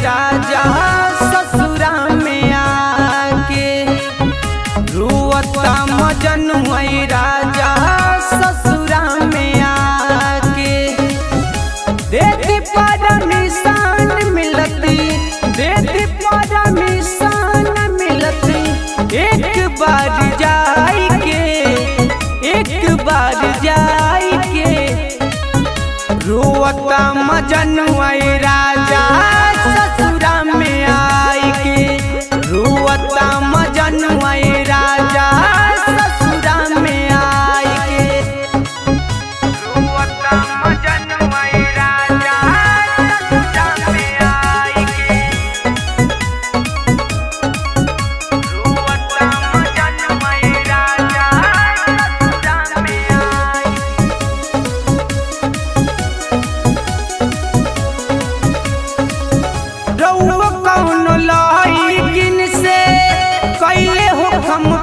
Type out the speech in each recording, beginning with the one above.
राजा ससुरा में आके रुअता मजनुआ राजा ससुरा में आके देती परमिशन मिलती देती परमिशन मिलती एक बार जाके रुअता मजनुआ राजा ससुरा में आके रुअता मजनुआ राजा ससुरा में आके रुअता मजनुआ राजा ससुरा में आके रुअता मजनुआ राजा ससुरा में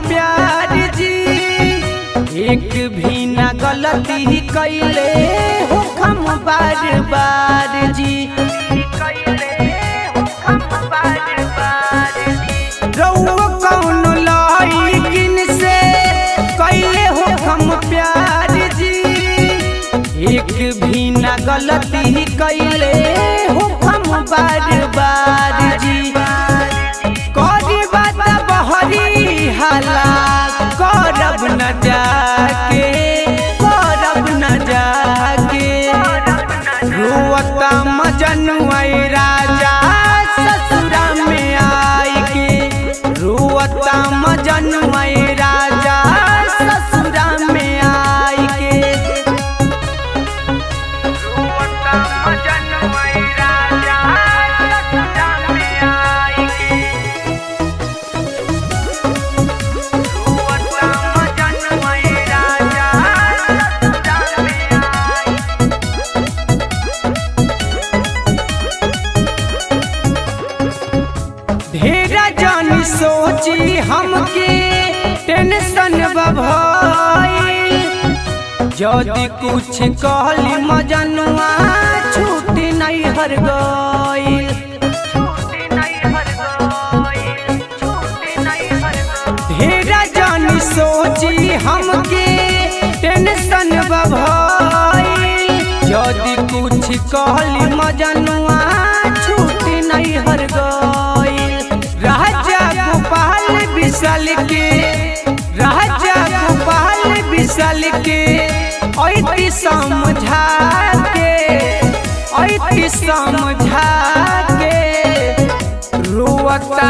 प्यार जी एक भी न गलती कैले हो हम बार बार जी रउआ कौन लइकिन से कैले हो हम प्यार जी एक भी न गलती कैले हो हम बार बार जी करब न जाके रुअता मजनुआ राजा ससुरा में आके रुअता मजनुआ राजा ससुरा में आके रुअता मजनुआ राजा ससुरा में आके ढेरा जानी सोची हमके टेंशन बभइल यदि कुछ कहली मजनुआ छूटी नहीं हर गइल ढेरा जानी सोची हमके टेंशन बभइल यदि कुछ कहली मजनुआ छूटी नहीं हर गइल राजा गोपाल विशाल के ऐती समझा के रुअता